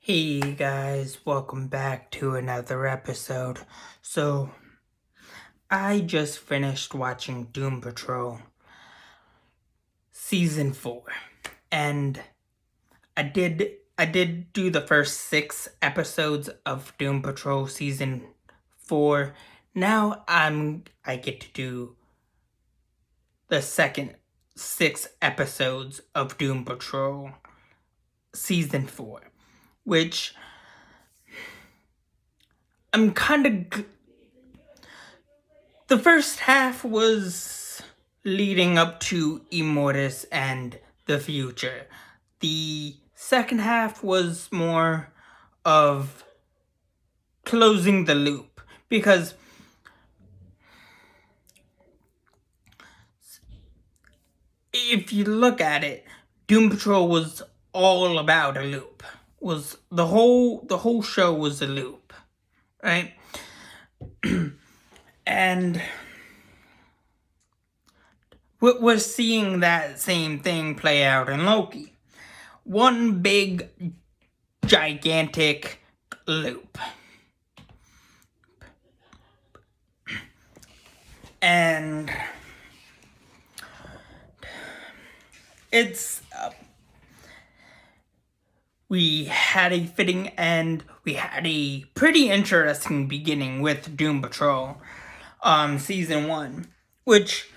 Hey guys, welcome back to another episode. So, I just finished watching Doom Patrol Season 4. And I did do the first 6 episodes of Doom Patrol Season 4. Now I get to do the second 6 episodes of Doom Patrol Season 4, which I'm kind of. The first half was leading up to Immortus and the future. The second half was more of closing the loop, because if you look at it, Doom Patrol was all about a loop. Was the whole show was a loop, right? And we're seeing that same thing play out in Loki. One big, gigantic loop. And it's we had a fitting end. We had a pretty interesting beginning with Doom Patrol Season 1, which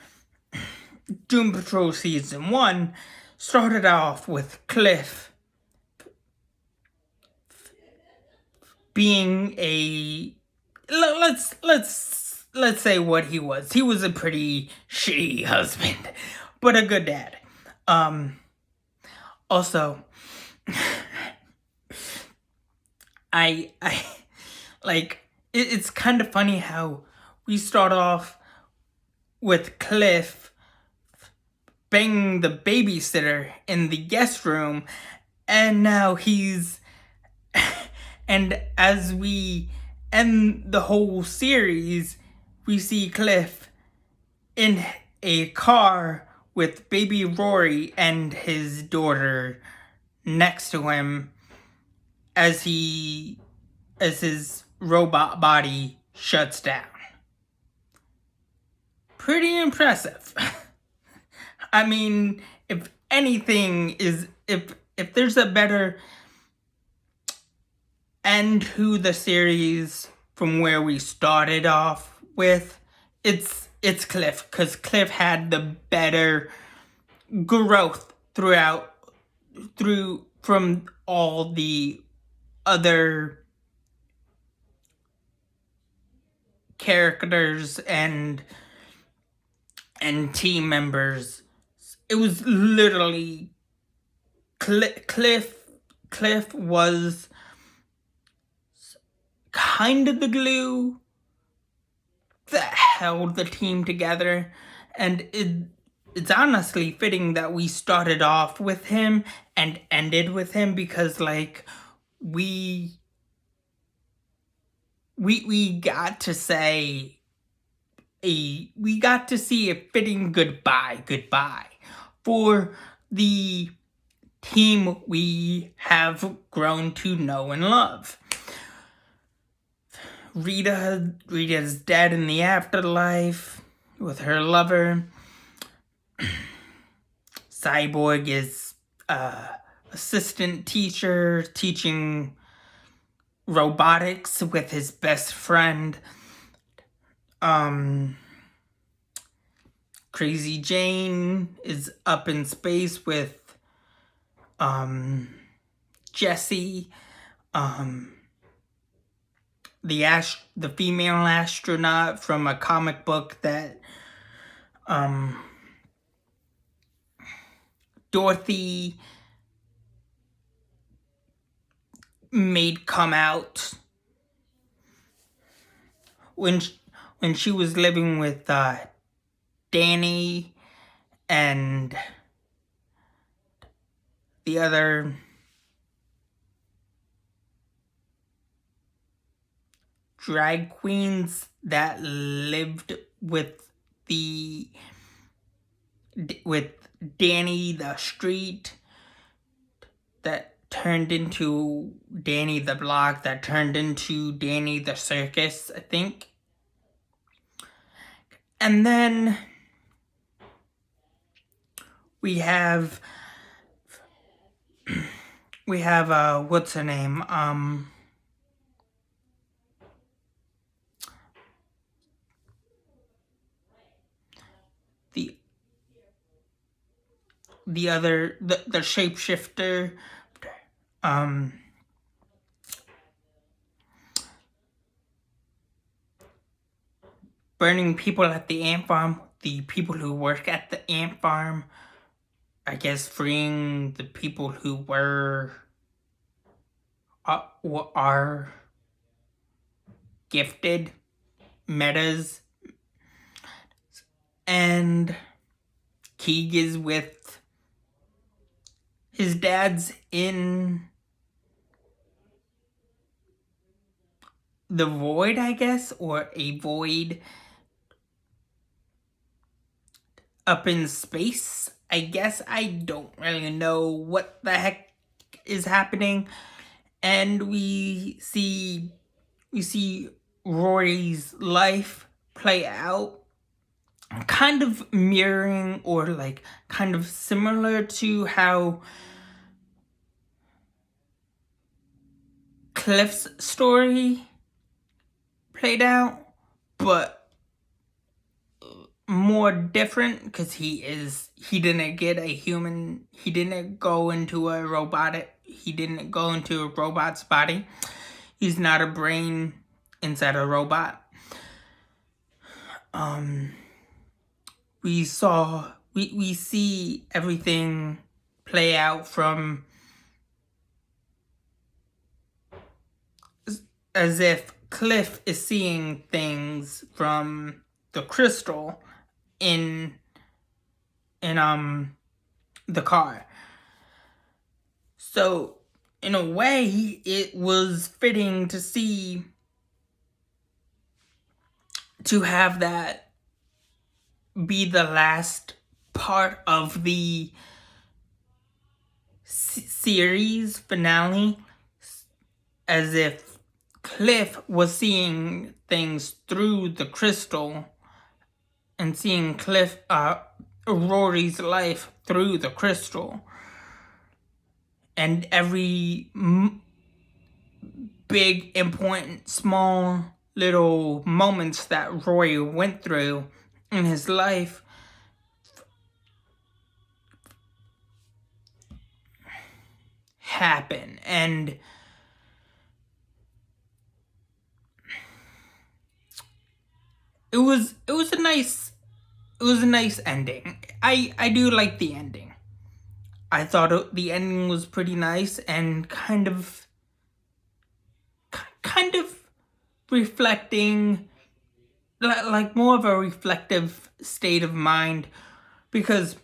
Doom Patrol Season 1 started off with Cliff being a let's say what he was. He was a pretty shitty husband, but a good dad. Also, I like it's kind of funny how we start off with Cliff banging the babysitter in the guest room, and now he's and as we end the whole series, we see Cliff in a car with baby Rory and his daughter next to him as his robot body shuts down. Pretty impressive. I mean, if anything is if there's a better end to the series from where we started off with, it's Cliff, because Cliff had the better growth from all the other characters and team members. It was literally Cliff was kind of the glue that held the team together, and it's honestly fitting that we started off with him and ended with him, because like we got to say we got to see a fitting goodbye for the team we have grown to know and love. Rita's dead in the afterlife with her lover. Cyborg is assistant teacher teaching robotics with his best friend. Crazy Jane is up in space with Jesse, the female astronaut from a comic book that Dorothy made come out when she was living with Danny and the other drag queens that lived with Danny the street, that turned into Danny the Block, that turned into Danny the Circus, I think. And then we have what's her name? The shapeshifter, burning people at the ant farm, the people who work at the ant farm, I guess freeing the people who are gifted metas, and Keeg is with his dad's in the void, I guess, or a void up in space, I guess. I don't really know what the heck is happening. And we see Rory's life play out, kind of mirroring or like kind of similar to how Cliff's story played out, but more different because he didn't get a human, he didn't go into a robot's body. He's not a brain inside a robot. We see everything play out from as if Cliff is seeing things from the crystal in the car. So in a way, it was fitting to have that be the last part of the series finale, as if Cliff was seeing things through the crystal and seeing Rory's life through the crystal, and every big, important, small, little moments that Rory went through in his life happen. And it was a nice ending. I do like the ending. I thought the ending was pretty nice and kind of reflecting, like more of a reflective state of mind, because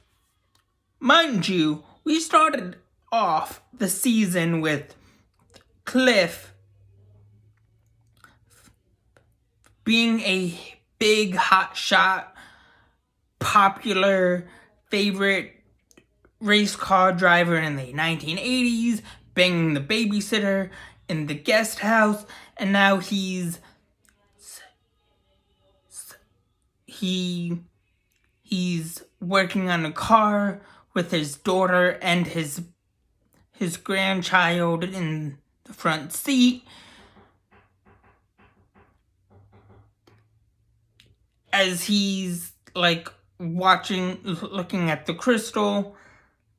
mind you, we started off the season with Cliff being a big hotshot, popular, favorite race car driver in the 1980s, banging the babysitter in the guest house, and now he's working on a car with his daughter and his grandchild in the front seat, as he's like looking at the crystal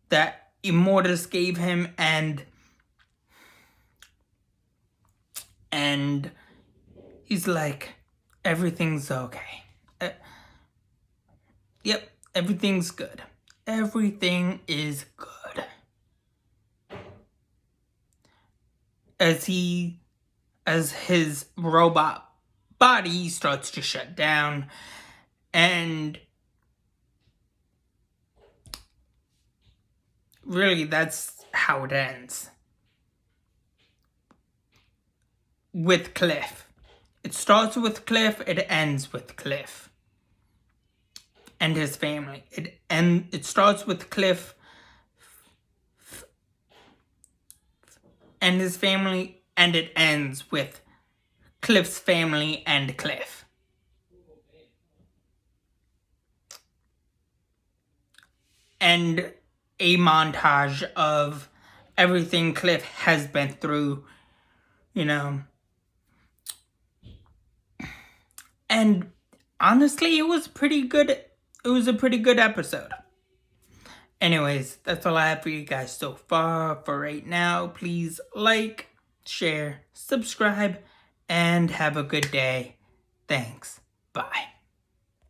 that Immortus gave him, and he's like, everything's okay. Yep, everything's good. Everything is good. As his robot body starts to shut down, and really that's how it ends. With Cliff. It starts with Cliff, it ends with Cliff and his family. It starts with Cliff and his family, and it ends with Cliff's family and Cliff. And a montage of everything Cliff has been through, you know. And honestly, it was pretty good. It was a pretty good episode. Anyways, that's all I have for you guys so far for right now. Please like, share, subscribe, and have a good day. Thanks. Bye.